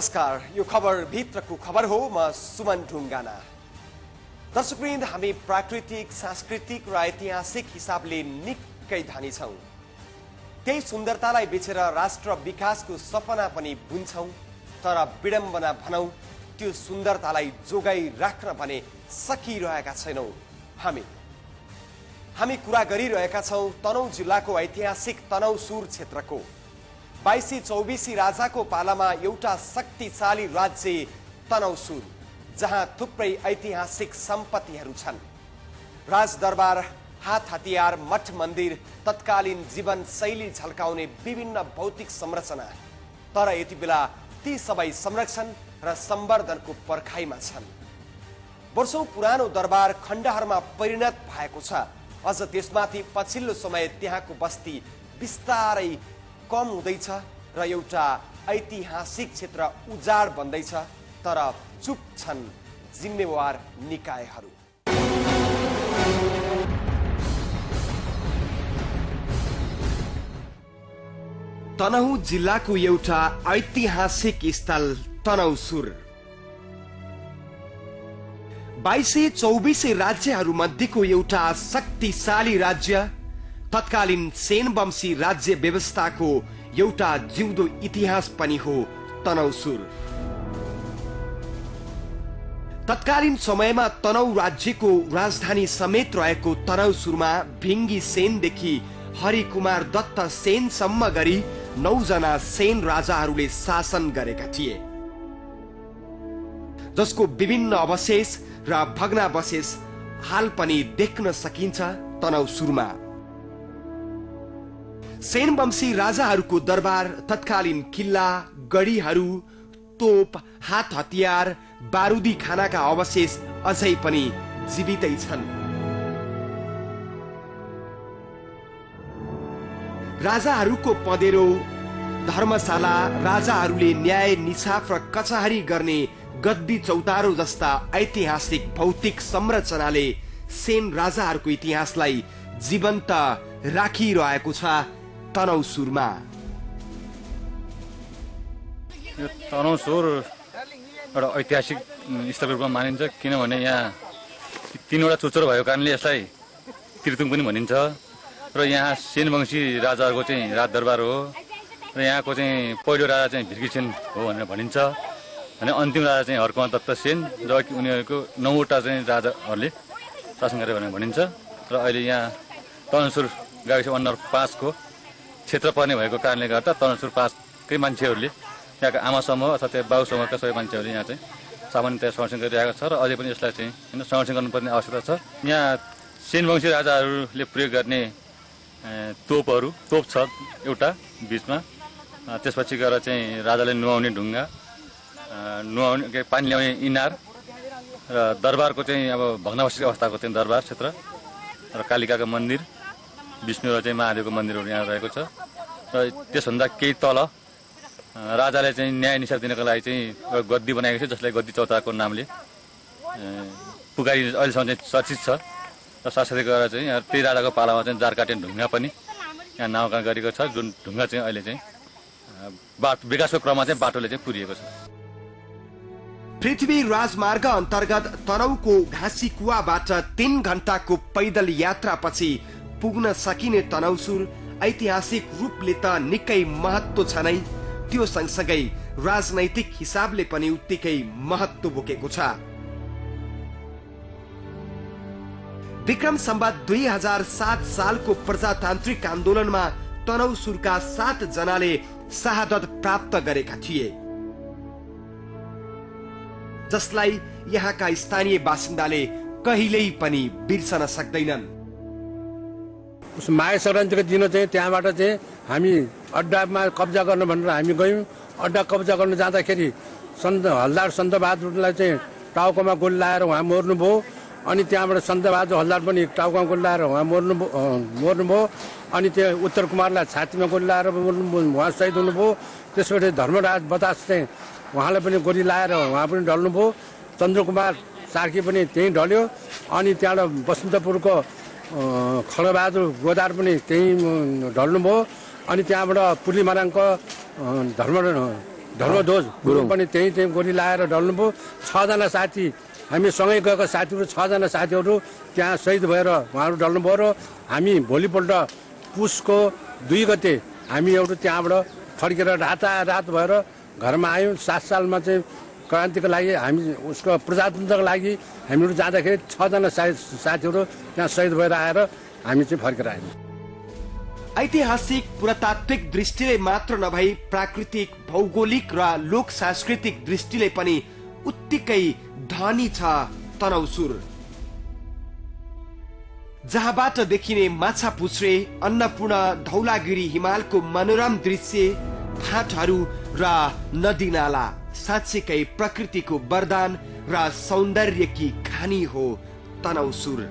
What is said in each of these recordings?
नमस्कार, यो खबर भित्रको खबर हो। म सुमन ढुङ्गाना। दर्शकवृन्द, हामी प्राकृतिक, सांस्कृतिक र ऐतिहासिक हिसाबले निकै धनी छौं। त्यही सुन्दरतालाई बेचेर राष्ट्र विकासको सपना पनि बुन्छौं, तर विडम्बना भनौं त्यो सुन्दरतालाई जोगाई राख्न भने सकिरहेका छैनौं। हामी कुरा गरिरहेका छौं तनहुँ जिल्लाको ऐतिहासिक तनहुँसुर क्षेत्रको। 2224 राजाको पालामा एउटा शक्तिशाली राज्य तनहुँसुर, जहाँ थुप्रै ऐतिहासिक सम्पत्तिहरू छन्। राजदरबार, हात हतियार, मठ मन्दिर, तत्कालीन जीवन शैली झल्काउने विभिन्न भौतिक संरचना। तर यति बेला ती सबै संरक्षण र सम्वर्धनको पर्खाइमा छन्। वर्षौं पुरानो दरबार खण्डहरमा परिणत भएको छ। अझ त्यसमाथि पछिल्लो समय त्यहाँको बस्ती बिस्तारै कम हुँदैछ र एउटा ऐतिहासिक क्षेत्र उजाड बन्दैछ। तर चुप छन् जिम्मेवार निकायहरू। तनहुँ जिल्लाको एउटा ऐतिहासिक स्थल तनहुँसुर। 2224 राज्यहरू मध्येको एउटा शक्तिशाली राज्य, तत्कालीन सेनवंशी राज्य व्यवस्थाको एउटा जिउँदो इतिहास पनि हो तनहुँसुर। तत्कालीन समयमा तनहुँ राज्यको राजधानी समेत रहेको तनहुँसुरमा भिङ्गी सेनदेखि हरिकुमार दत्त सेनसम्म गरी 9 जना सेन राजाहरूले शासन गरेका थिए, जसको विभिन्न अवशेष र भग्नावशेष हाल पनि देख्न सकिन्छ तनहुँसुरमा। सेनवंशी राजाहरूको दरबार, तत्कालीन किल्ला, गढीहरू, तोप, हात हतियार, बारुदी खानाका अवशेष अझै पनि जीवितै छन्। राजाहरूको पँधेरो, धर्मशाला, राजाहरूले न्याय निसाफ र कचहरी गर्ने गद्दी चौतारो जस्ता ऐतिहासिक भौतिक संरचनाले सेन राजाहरूको इतिहासलाई जीवन्त राखिरहेको छ तनहुँसुरमा। यो तनहुँसुर एउटा ऐतिहासिक स्थलको रूपमा मानिन्छ, किनभने यहाँ 3वटा चोचोर भएको कारणले यसलाई तीर्थुङ पनि भनिन्छ। र यहाँ सेनवंशी राजाहरूको चाहिँ राजदरबार हो र यहाँको चाहिँ पहिलो राजा चाहिँ भिर्की सेन हो भनेर भनिन्छ। अनि अन्तिम राजा चाहिँ हरकुमार दत्त सेन, जबकि उनीहरूको 9वटा चाहिँ राजाहरूले शासन गरे भनेर भनिन्छ। र अहिले यहाँ तनहुँसुर गाविस वनर 5 को क्षेत्र पर्ने भएको कारणले गर्दा तनहुँसुर 5कै मान्छेहरूले, त्यहाँका आमा समूह अथवा त्यहाँ बाबु समूहका सबै मान्छेहरूले यहाँ चाहिँ सामान्यतया संरक्षण गरिरहेको छ र अझै पनि यसलाई चाहिँ संरक्षण गर्नुपर्ने आवश्यकता छ। यहाँ सेनवंशी राजाहरूले प्रयोग गर्ने तोप छ एउटा बिचमा, त्यसपछि गएर चाहिँ राजाले नुहाउने ढुङ्गा, नुहाउने पानी ल्याउने इनार र दरबारको चाहिँ अब भग्नावशेष अवस्थाको चाहिँ दरबार क्षेत्र र कालिकाको मन्दिर, विष्णु र चाहिँ महादेवको मन्दिरहरू यहाँ रहेको छ। र त्यसभन्दा केही तल राजाले चाहिँ न्याय निसाफ दिनको लागि चाहिँ गद्दी बनाएको छ, जसलाई गद्दी चौताराको नामले पुकारी अहिलेसम्म चाहिँ चर्चित छ। र साथसाथै गएर चाहिँ त्यही राजाको पालामा चाहिँ जारकाटे ढुङ्गा पनि यहाँ नामाकरण गरेको छ, जुन ढुङ्गा चाहिँ अहिले चाहिँ विकासको क्रममा चाहिँ बाटोले चाहिँ पुरिएको छ। पृथ्वी राजमार्ग अन्तर्गत तनहुँको घाँसी कुवाबाट 3 घण्टाको पैदल यात्रापछि पुग्न सकिने तनहुँसुर ऐतिहासिक रूपले त निकै महत्त्व छ नै, त्यो सँगसँगै राजनैतिक हिसाबले पनि उत्तिकै महत्त्व बोकेको छ। विक्रम सम्वत 2007 सालको प्रजातान्त्रिक आन्दोलनमा तनहुँसुरका 7 जनाले शहादत प्राप्त गरेका थिए, जसलाई यहाँका स्थानीय बासिन्दाले कहिल्यै पनि बिर्सन सक्दैनन्। उस माघे सङ्क्रान्तिको दिन चाहिँ त्यहाँबाट चाहिँ हामी अड्डामा कब्जा गर्न भनेर हामी गयौँ। अड्डा कब्जा गर्न जाँदाखेरि हल्दार सन्तबहादुरलाई चाहिँ टाउकोमा गोली लाएर उहाँ मर्नुभयो। अनि त्यहाँबाट सन्तबहादुर हल्दार पनि टाउकोमा गोली लाएर उहाँ मर्नुभयो। अनि त्यो उत्तर कुमारलाई छातीमा गोली लाएर उहाँ शहीद हुनुभयो। त्यसपछि धर्मराज बतास चाहिँ उहाँलाई पनि गोली लाएर उहाँ पनि ढल्नुभयो। चन्द्रकुमार सार्की पनि त्यहीँ ढल्यो। अनि त्यहाँबाट बसन्तपुरको खडबहादुर गोदार पनि त्यहीँ ढल्नुभयो। अनि त्यहाँबाट पुर्लिमाराङको धर्मध्वज गुरुङ पनि त्यही गोली लाएर ढल्नुभयो। 6 जना साथी हामी सँगै गएका साथीहरू 6 जना साथीहरू त्यहाँ शहीद भएर उहाँहरू ढल्नुभयो र हामी भोलिपल्ट पुसको 2 गते हामी एउटा त्यहाँबाट फर्केर रात भएर घरमा आयौँ। 7 सालमा चाहिँ क्रान्तिको लागि हामी उसको प्रजातन्त्रको लागि हामीहरू जाँदाखेरि 6 जना साथीहरू त्यहाँ शहीद भएर आएर हामी चाहिँ फर्केर आयौँ। ऐतिहासिक पुरातात्विक दृष्टिले मात्र नभई प्राकृतिक भौगोलिक र लोक सांस्कृतिक दृष्टिले पनि उत्तिकै धनी छ तनहुँसुर। जहाँबाट देखिने माछापुच्छ्रे, अन्नपूर्ण धौलागिरी हिमालको मनोरम दृश्य, फाँटहरू र नदी नाला साँच्चैकै प्रकृतिको वरदान र सौन्दर्यकी खानी हो तनहुँसुर।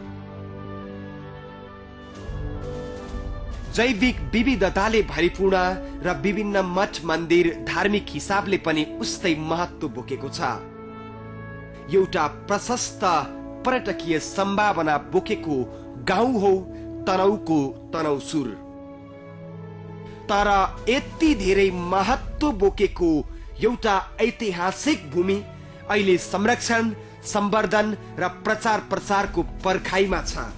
जैविक विविधताले भरिपूर्ण र विभिन्न मठ मन्दिर धार्मिक हिसाबले पनि उस्तै महत्व बोकेको छ। एउटा प्रशस्त पर्यटकीय सम्भावना बोकेको गाउँ हो तनहुँको तनहुँसुर। तर यति धेरै महत्व बोकेको एउटा ऐतिहासिक भूमि अहिले संरक्षण, सम्वर्धन र प्रचार प्रसारको पर्खाइमा छ।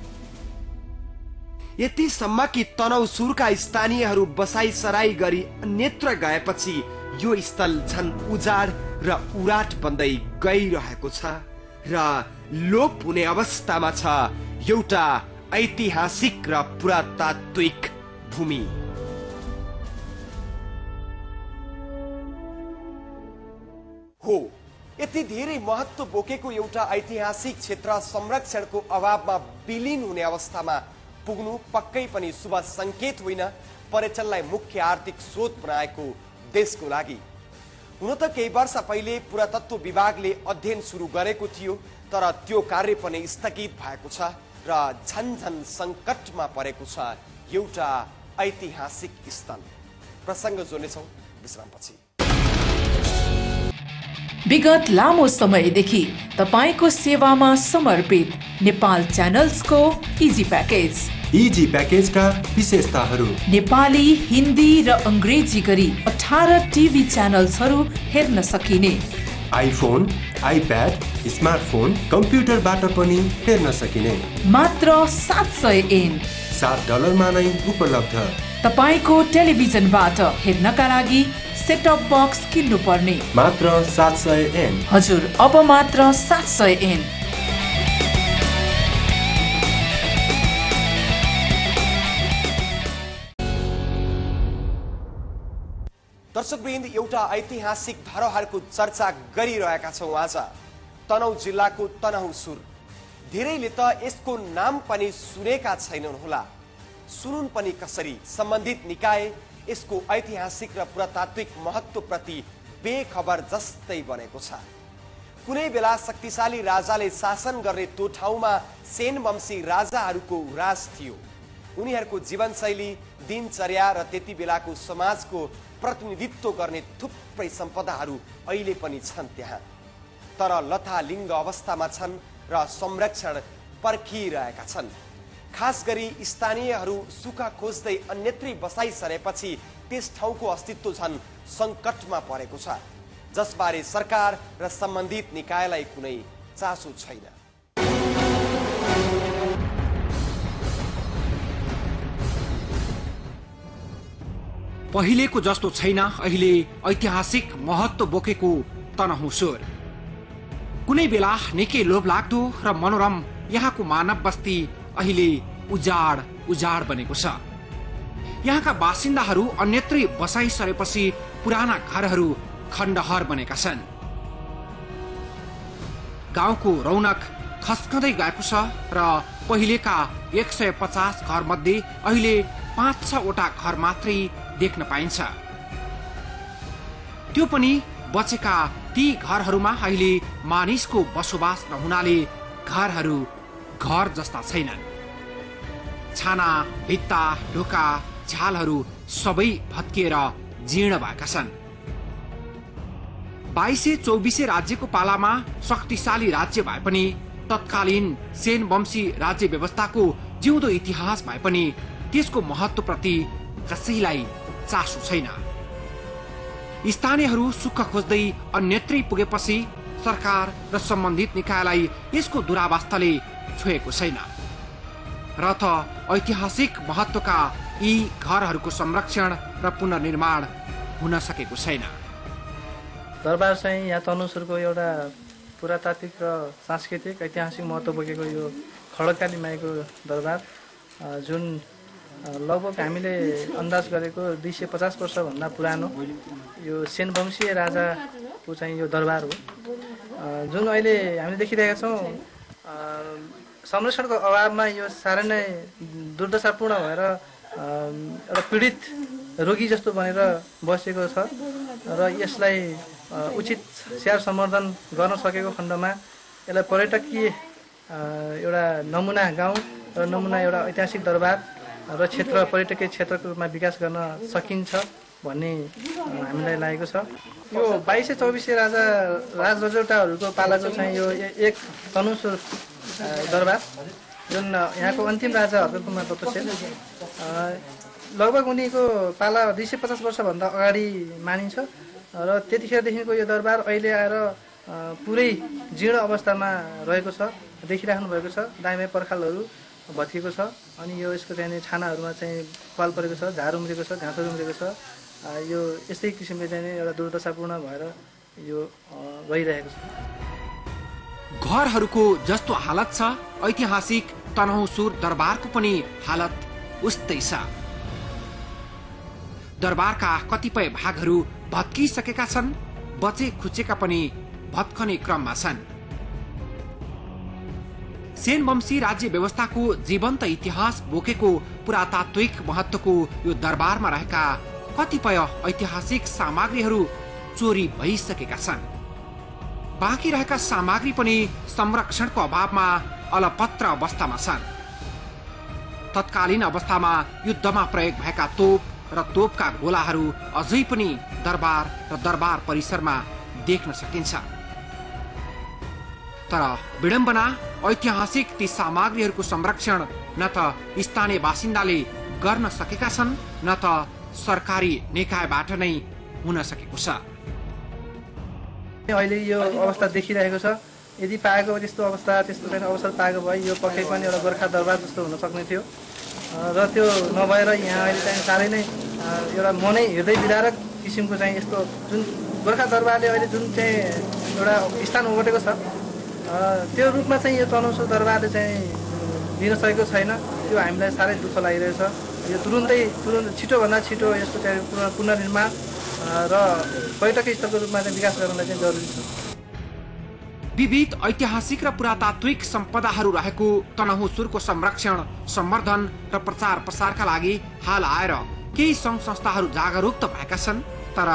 यतिसम्म कि तनहुँसुरका स्थानीयहरू बसाइसराई गरी अन्यत्र गएपछि यो स्थल झन् उजाड र उराट बन्दै गइरहेको छ र लोप हुने अवस्थामा छ एउटा ऐतिहासिक र पुरातात्विक भूमि। हो, यति धेरै महत्व बोकेको एउटा ऐतिहासिक क्षेत्र संरक्षणको अभावमा विलीन हुने अवस्थामा पुग्नु पक्कै पनि शुभ संकेत होइन पर्यटनलाई मुख्य आर्थिक स्रोत बनाएको देशको लागि। हुन त केही वर्ष पहिले पुरातत्व विभागले अध्ययन सुरु गरेको थियो, तर त्यो कार्य पनि स्थगित भएको छ र झन्झन संकटमा परेको छ एउटा ऐतिहासिक स्थल। प्रसंग जोड्नेछौं विश्रामपछि। विगत लामो समयदेखि तपाईको सेवामा समर्पित नेपाल च्यानल्सको इजी प्याकेज। इजी प्याकेजका विशेषताहरू: नेपाली, हिन्दी र अंग्रेजी गरी 18 टिभी च्यानल्सहरू हेर्न सकिने, आइफोन, आइप्याड, स्मार्टफोन, कम्प्युटरबाट पनि हेर्न सकिने, मात्र 700 एन $7 नै उपलब्ध। तपाईको टेलिभिजनबाट हेर्नका लागि सेटअप बक्स किन्नु पर्ने, मात्र 700 एन। हजुर, अब मात्र 700 एन। दर्शकवृन्द, एउटा ऐतिहासिक धरोहरको चर्चा गरिरहेका छौं आज। तनहुँ जिल्लाको तनहुँसुर। धेरैले त यसको नाम पनि सुनेका छैनन् होला। सुनुन् पनि कसरी? सम्बन्धित निकाय यसको ऐतिहासिक र पुरातात्विक महत्वप्रति बेखबर जस्तै बनेको छ। कुनै बेला शक्तिशाली राजाले शासन गर्ने त्यो ठाउँमा सेनवंशी राजाहरूको राज थियो। उनीहरूको जीवनशैली, दिनचर्या र त्यति बेलाको समाजको प्रतिनिधित्व गर्ने थुप्रै सम्पदाहरू अहिले पनि छन् त्यहाँ, तर लथालिङ्ग अवस्थामा छन् र संरक्षण पर्खिरहेका छन्। खास गरी स्थानीयहरू सुख खोज्दै अन्यत्रै बसाइ सरेपछि त्यस ठाउँको अस्तित्व झन् संकटमा परेको छ, जसबारे सरकार र सम्बन्धित निकायलाई कुनै चासो छैन। पहिलेको जस्तो छैन अहिले ऐतिहासिक महत्व बोकेको तनहुँसुर। कुनै बेला निकै लोभलाग्दो र मनोरम यहाँको मानव बस्ती अहिले उजाड बनेको छ। यहाँका बासिन्दाहरू अन्यत्रै बसाइ सरेपछि पुराना घरहरू खण्डहर बनेका छन्। गाउँको रौनक खस्कँदै गएको छ र पहिलेका 150 घर मध्ये अहिले 5-6 वटा घर मात्रै देख्न पाइन्छ। त्यो पनि बचेका ती घरहरूमा अहिले मानिसको बसोबास नहुनाले घरहरू घर जस्ता छैनन्। छाना, भित्ता, ढोका, झ्यालहरू सबै भत्किएर जीर्ण भएका छन्। 2224 राज्यको पालामा शक्तिशाली राज्य भए पनि तत्कालीन सेनवंशी राज्य व्यवस्थाको जिउँदो इतिहास भए पनि त्यसको महत्वप्रति कसैलाई चासो छैन। स्थानीयहरू सुख खोज्दै अन्यत्रै पुगेपछि सरकार र सम्बन्धित निकायलाई यसको दुरावस्थाले छोएको छैन र त ऐतिहासिक महत्त्वका यी घरहरूको संरक्षण र पुनर्निर्माण हुन सकेको छैन। दरबार चाहिँ यहाँ तनहुँसुरको एउटा पुरातात्विक र सांस्कृतिक ऐतिहासिक महत्त्व बोकेको यो खड्गकाली माईको दरबार जुन लगभग हामीले अन्दाज गरेको 250 वर्षभन्दा पुरानो यो सेनवंशीय राजाको चाहिँ यो दरबार हो, जुन अहिले हामीले देखिरहेका छौँ। संरक्षणको अभावमा यो साह्रै नै दुर्दशापूर्ण भएर एउटा पीडित रोगी जस्तो बनेर बसेको छ र यसलाई उचित स्याहार सम्वर्धन गर्न सकेको खण्डमा यसलाई पर्यटकीय एउटा नमुना गाउँ र नमुना एउटा ऐतिहासिक दरबार र क्षेत्र पर्यटकीय क्षेत्रको रूपमा विकास गर्न सकिन्छ भन्ने हामीलाई लागेको छ। यो 2224 राजरजौटाहरूको पालाको चाहिँ यो एक तनहुँसुर दरबार जुन यहाँको अन्तिम राजाहरूको तत्त्वशील लगभग उनीको पाला 250 वर्षभन्दा अगाडि मानिन्छ र त्यतिखेरदेखिको यो दरबार अहिले आएर पुरै जीर्ण अवस्थामा रहेको छ, देखिराख्नु भएको छ। दाइँ पर्खालहरू भत्किएको छ अनि यो यसको चाहिँ छानाहरूमा चाहिँ पाल परेको छ, झार उम्रेको छ, घाँसहरू उम्रेको छ। यो यस्तै किसिमले चाहिँ एउटा दुर्दशापूर्ण भएर यो गइरहेको छ। घरहरूको जस्तो हालत छ ऐतिहासिक तनहुँसुर दरबारको पनि हालत उस्तै छ। दरबारका कतिपय भागहरू भत्किसकेका छन्, बचे खुचेका पनि भत्कने क्रममा छन्। सेनवंशी राज्य व्यवस्थाको जीवन्त इतिहास बोकेको पुरातात्विक महत्त्वको यो दरबारमा रहेका कतिपय ऐतिहासिक सामग्रीहरू चोरी भइसकेका छन्। बाँकी रहेका सामग्री पनि संरक्षणको अभावमा अलपत्र अवस्थामा छन्। तत्कालीन अवस्थामा युद्धमा प्रयोग भएका तोप र तोपका गोलाहरू अझै पनि दरबार र दरबार परिसरमा देख्न सकिन्छ। तर विडम्बना ऐतिहासिक ती सामग्रीहरूको संरक्षण न त स्थानीय बासिन्दाले गर्न सकेका छन् न त सरकारी निकायबाट नै हुन सकेको छ। अहिले यो अवस्था देखिरहेको छ। यदि पाएको त्यस्तो चाहिँ अवसर पाएको भए यो पक्कै पनि एउटा गोर्खा दरबार जस्तो हुन सक्ने थियो र त्यो नभएर यहाँ अहिले चाहिँ साह्रै नै एउटा मनै हृदय विदारक किसिमको चाहिँ यस्तो जुन गोर्खा दरबारले अहिले जुन चाहिँ एउटा स्थान ओगटेको छ त्यो रूपमा चाहिँ यो तनहुँसुर दरबारले चाहिँ दिन सकेको छैन। त्यो हामीलाई साह्रै दुःख लागिरहेछ। यो तुरुन्त छिटोभन्दा छिटो यसको चाहिँ पुनर्निर्माण र पर्यटकीय स्थलको रूपमा चाहिँ विकास गर्नलाई चाहिँ जरुरी छ। विविध ऐतिहासिक र पुरातात्विक सम्पदाहरू रहेको तनहुँसुरको संरक्षण, सम्वर्धन र प्रचार प्रसारका लागि हाल आएर केही सङ्घ संस्थाहरू जागरुक त भएका छन्, तर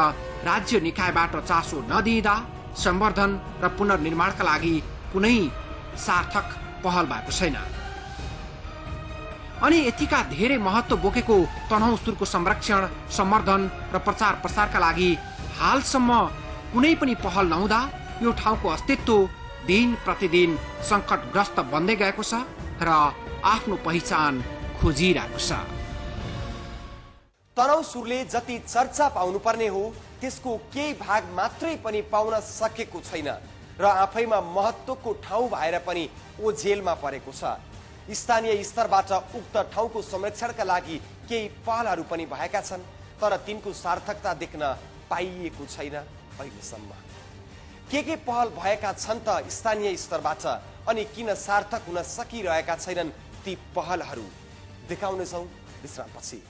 राज्य निकायबाट चासो नदिँदा सम्वर्धन र पुनर्निर्माणका लागि कुनै सार्थक पहल भएको छैन। अनि यतिका धेरै महत्त्व बोकेको तनहुँसुरको संरक्षण, सम्वर्धन र प्रचार प्रसारका लागि हालसम्म कुनै पनि पहल नहुँदा यो ठाउँको अस्तित्व दिन प्रतिदिन संकटग्रस्त बन्दै गएको छ र आफ्नो पहिचान खोजिरहेको छ। तनहुँसुरले जति चर्चा पाउनुपर्ने हो त्यसको केही भाग मात्रै पनि पाउन सकेको छैन र आफैमा महत्त्वको ठाउँ भएर पनि ओझेलमा परेको छ। स्थानीय स्तरबाट उक्त ठाउँको संरक्षणका लागि केही पहलहरू पनि भएका छन्, तर तिनको सार्थकता देख्न पाइएको छैन अहिलेसम्म। के पहल भएका छन् त स्थानीय स्तरबाट, अनि किन सार्थक हुन सकिरहेका छैनन् ती पहलहरू, देखाउनेछौँ विश्रामपछि।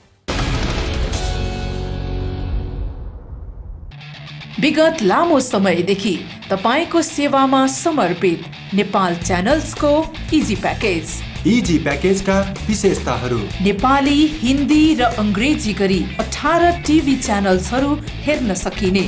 विगत लामो समयदेखि तपाईको सेवामा समर्पित नेपाल च्यानल्सको इजी प्याकेज। इजी प्याकेजका विशेषताहरू: नेपाली, हिन्दी र अंग्रेजी गरी 18 टिभी च्यानल्सहरू हेर्न सकिने,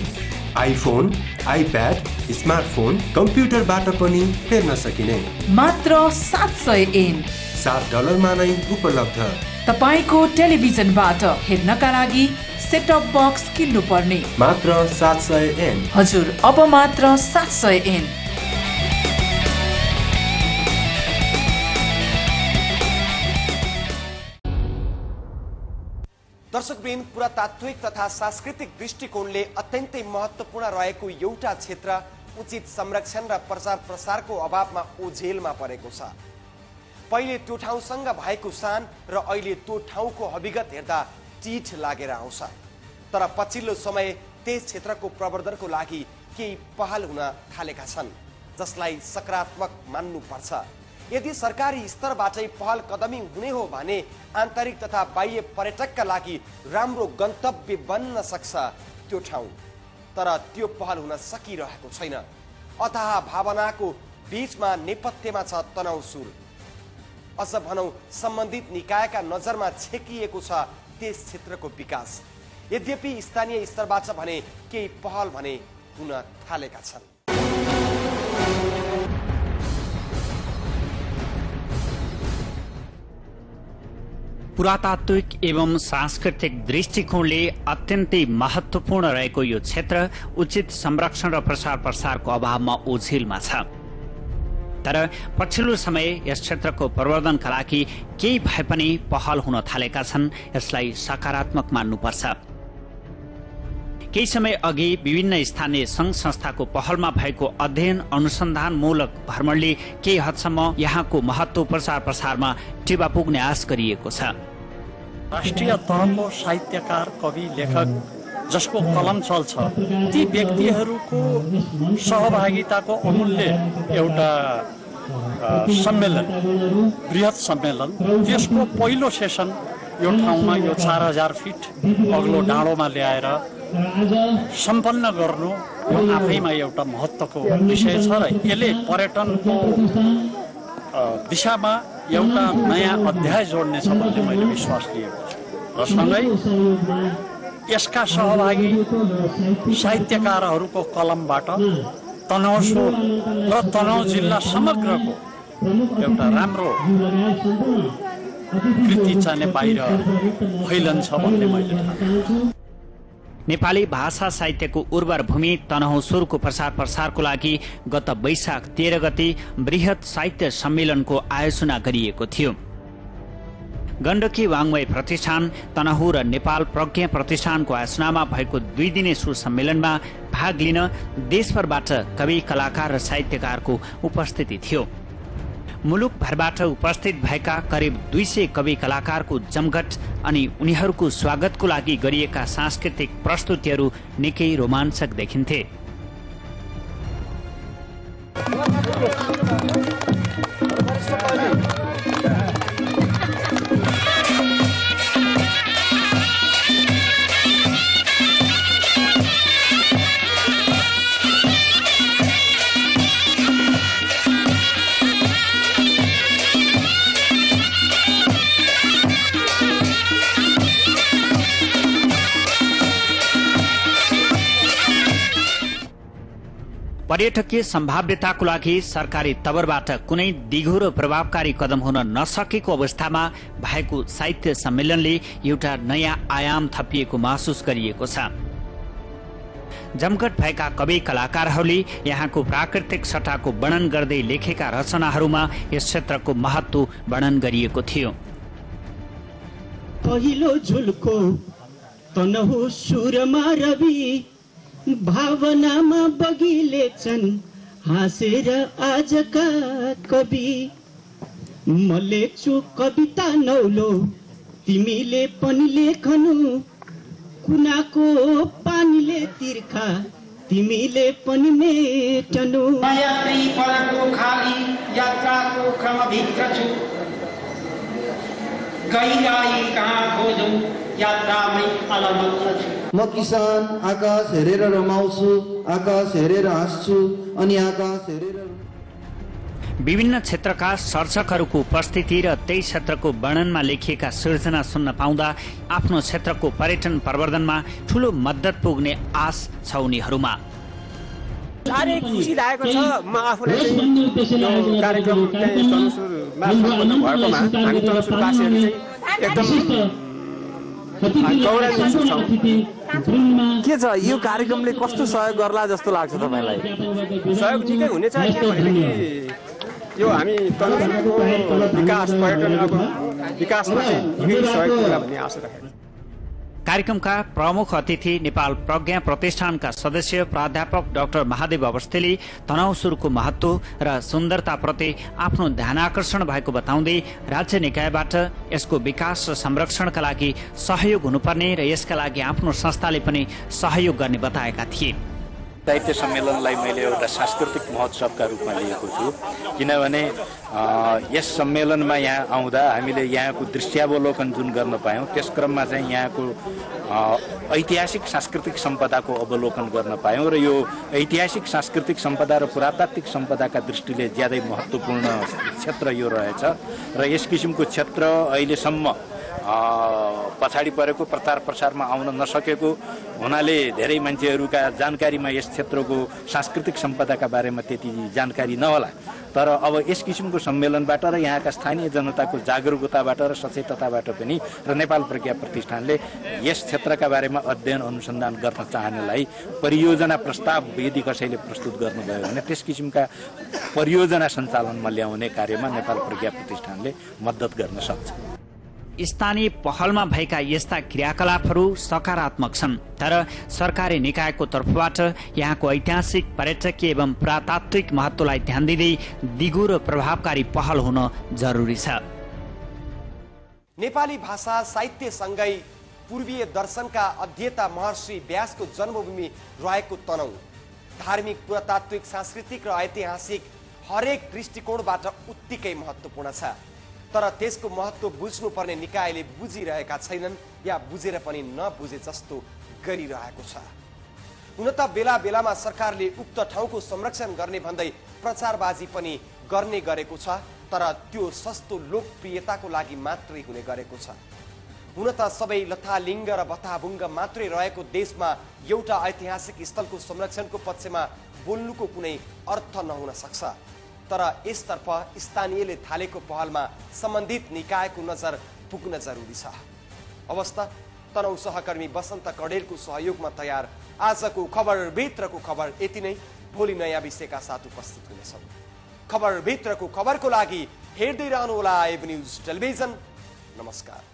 आइफोन, आइप्याड, स्मार्टफोन, कम्प्युटरबाट पनि हेर्न सकिने, मात्र 700 एन $7 नै उपलब्ध। तपाईको टेलिभिजनबाट हेर्नका लागि सेटअप बक्स किन्नु पर्ने, मात्र 700 एन। हजुर, अब मात्र 700 एन। दर्शकवृन्द, पुरातात्विक तथा सांस्कृतिक दृष्टिकोणले अत्यन्तै महत्त्वपूर्ण रहेको एउटा क्षेत्र उचित संरक्षण र प्रचार प्रसारको अभावमा ओझेलमा परेको छ। पहिले त्यो ठाउँसँग भएको सान र अहिले त्यो ठाउँको हविगत हेर्दा टीठ लागेर आउँछ। तर पछिल्लो समय त्यस क्षेत्रको प्रवर्धनको लागि केही पहल हुन थालेका छन्, जसलाई सकारात्मक मान्नुपर्छ। यदि सरकारी स्तरबाटै पहल कदमी हुने हो भने आन्तरिक तथा बाह्य पर्यटकका लागि राम्रो गन्तव्य बन्न सक्छ त्यो ठाउँ। तर त्यो पहल हुन सकिरहेको छैन। अथाह भावनाको बीचमा नेपथ्यमा छ तनहुँ सुर। अझ भनौं सम्बन्धित निकायका नजरमा छेकिएको छ त्यस क्षेत्रको विकास। यद्यपि स्थानीय स्तरबाट भने केही पहल भने हुन थालेका छन्। पुरातात्विक एवं सांस्कृतिक दृष्टिकोणले अत्यन्तै महत्त्वपूर्ण रहेको यो क्षेत्र उचित संरक्षण र प्रचार प्रसारको अभावमा ओझेलमा छ। तर पछिल्लो समय यस क्षेत्रको प्रवर्धनका लागि केही भए पनि पहल हुन थालेका छन्, यसलाई सकारात्मक मान्नुपर्छ। केही समय अघि विभिन्न स्थानीय संघ संस्थाको पहलमा भएको अध्ययन अनुसन्धानमूलक भ्रमणले केही हदसम्म यहाँको महत्त्व प्रचार प्रसारमा टेवा पुग्ने आश गरिएको छ। राष्ट्रिय तहको साहित्यकार, कवि, लेखक जसको कलम चल्छ ती व्यक्तिहरूको सहभागिताको अमूल्य एउटा सम्मेलन, बृहत सम्मेलन, त्यसको पहिलो सेसन यो ठाउँमा यो 4000 फिट अग्लो डाँडोमा ल्याएर सम्पन्न गर्नु यो आफैमा एउटा महत्त्वको विषय छ र यसले पर्यटनको दिशामा एउटा नयाँ अध्याय जोड्नेछ भन्ने मैले विश्वास लिएको छु। र सँगै यसका सहभागी साहित्यकारहरूको कलमबाट तनहुँ सुर र तनहुँ जिल्ला समग्रको एउटा राम्रो कृति चाहिँ बाहिर फैलन्छ भन्ने मैले ठान्छु। नेपाली भाषा साहित्यको उर्वर भूमि तनहुँ सुरको प्रचार प्रसारको लागि गत वैशाख 13 गते बृहत साहित्य सम्मेलनको आयोजना गरिएको थियो। गण्डकी वाङ्मय प्रतिष्ठान, तनहुँ र नेपाल प्रज्ञा प्रतिष्ठानको आयोजनामा भएको 2 दिने सो सम्मेलनमा भाग लिन देशभरबाट कवि, कलाकार र साहित्यकारको उपस्थिति थियो। मुलुकभरबाट उपस्थित भएका करिब 200 कवि कलाकारको जमघट अनि उनीहरूको स्वागतको लागि गरिएका सांस्कृतिक प्रस्तुतिहरू निकै रोमाञ्चक देखिन्थे। पर्यटकीय सम्भाव्यताको लागि सरकारी तवरबाट कुनै दिगो र प्रभावकारी कदम हुन नसकेको अवस्थामा भएको साहित्य सम्मेलनले एउटा नयाँ आयाम थपिएको महसुस गरिएको छ। जमघट भएका कवि कलाकारहरूले यहाँको प्राकृतिक सट्टाको वर्णन गर्दै लेखेका रचनाहरूमा यस क्षेत्रको महत्त्व वर्णन गरिएको थियो। पहिलो झुल्को तनहुँ सुरमा रवि भावनामा बगिलेछन् हाँसेर आजका कवि। म लेख्छु कविता नौलो तिमीले पनि लेखनु, कुनाको पानीले तिर्खा तिमीले पनि मेटनु। यात्री परको खाली यात्राको क्रमभित्र छु, गइरही कहाँ खोजौँ यात्रामै अलमल्ल छु। म किसान आकाश हेरेर रमाउँछु, आकाश हेरेर हाँस्छु अनि आकाश हेरेर। विभिन्न क्षेत्रका सर्जकहरूको उपस्थिति र त्यही क्षेत्रको वर्णनमा लेखिएका सृजना सुन्न पाउँदा आफ्नो क्षेत्रको पर्यटन प्रवर्धनमा ठूलो मद्दत पुग्ने आश छ उनीहरूमा। साह्रै खुसी लागेको छ। म आफूलाई यो कार्यक्रम तनहुँसुरमा सम्पन्न भएकोमा हामी तनहुँसुरवासीहरू चाहिँ एकदम गौरवान्वित छौँ। के छ यो कार्यक्रमले कस्तो सहयोग गर्ला जस्तो लाग्छ तपाईँलाई? सहयोग निकै हुनेछ किनभनेदेखि यो हामी तनहुँसुरको विकास, पर्यटनको विकासमा चाहिँ निकै सहयोग होला भन्ने आशा राखेको छु। कार्यक्रमका प्रमुख अतिथि नेपाल प्रज्ञा प्रतिष्ठानका सदस्य प्राध्यापक डाक्टर महादेव अवस्थीले तनाउ सुरको महत्व र सुन्दरताप्रति आफ्नो ध्यानाकर्षण भएको बताउँदै राज्य निकायबाट यसको विकास र संरक्षणका लागि सहयोग हुनुपर्ने र यसका लागि आफ्नो संस्थाले पनि सहयोग गर्ने बताएका थिए। साहित्य सम्मेलनलाई मैले एउटा सांस्कृतिक महोत्सवका रूपमा लिएको छु, किनभने यस सम्मेलनमा यहाँ आउँदा हामीले यहाँको दृश्यावलोकन जुन गर्न पायौँ त्यस क्रममा चाहिँ यहाँको ऐतिहासिक सांस्कृतिक सम्पदाको अवलोकन गर्न पायौँ र यो ऐतिहासिक सांस्कृतिक सम्पदा र पुरातात्विक सम्पदाका दृष्टिले ज्यादै महत्त्वपूर्ण क्षेत्र यो रहेछ र यस किसिमको क्षेत्र अहिलेसम्म पछाडि परेको प्रचार प्रसारमा आउन नसकेको हुनाले धेरै मान्छेहरूका जानकारीमा यस क्षेत्रको सांस्कृतिक सम्पदाका बारेमा त्यति जानकारी नहोला, तर अब यस किसिमको सम्मेलनबाट र यहाँका स्थानीय जनताको जागरुकताबाट र सचेतताबाट पनि र नेपाल प्रज्ञा प्रतिष्ठानले यस क्षेत्रका बारेमा अध्ययन अनुसन्धान गर्न चाहनेलाई परियोजना प्रस्ताव यदि कसैले प्रस्तुत गर्नुभयो भने त्यस किसिमका परियोजना सञ्चालनमा ल्याउने कार्यमा नेपाल प्रज्ञा प्रतिष्ठानले मद्दत गर्न सक्छ। स्थानीय पहलमा भएका यस्ता क्रियाकलापहरू सकारात्मक छन्, तर सरकारी निकायको तर्फबाट यहाँको ऐतिहासिक पर्यटकीय एवं पुरातात्विक महत्त्वलाई ध्यान दिँदै दिगो र प्रभावकारी पहल हुन जरुरी छ। नेपाली भाषा साहित्यसँगै पूर्वीय दर्शनका अध्येता महर्षि व्यासको जन्मभूमि रहेको तनहुँ धार्मिक, पुरातात्विक, सांस्कृतिक र ऐतिहासिक हरेक दृष्टिकोणबाट उत्तिकै महत्त्वपूर्ण छ, तर त्यसको महत्त्व बुझ्नुपर्ने निकायले बुझिरहेका छैनन् या बुझेर पनि नबुझे जस्तो गरिरहेको छ। हुन त बेला बेलामा सरकारले उक्त ठाउँको संरक्षण गर्ने भन्दै प्रचारबाजी पनि गर्ने गरेको छ, तर त्यो सस्तो लोकप्रियताको लागि मात्रै हुने गरेको छ। हुन त सबै लथालिङ्ग र बथाभुङ्ग मात्रै रहेको देशमा एउटा ऐतिहासिक स्थलको संरक्षणको पक्षमा बोल्नुको कुनै अर्थ नहुन सक्छ, तर यसतर्फ स्थानीयले थालेको पहलमा सम्बन्धित निकायको नजर पुग्न जरुरी छ। अवस्था तनहुँ सहकर्मी बसन्त कडेलको सहयोगमा तयार आजको खबरभित्रको खबर यति नै। भोलि नयाँ विषयका साथ उपस्थित हुनेछौँ। खबरभित्रको खबरको लागि हेर्दै रहनुहोला एभ न्यूज टेलिभिजन। नमस्कार।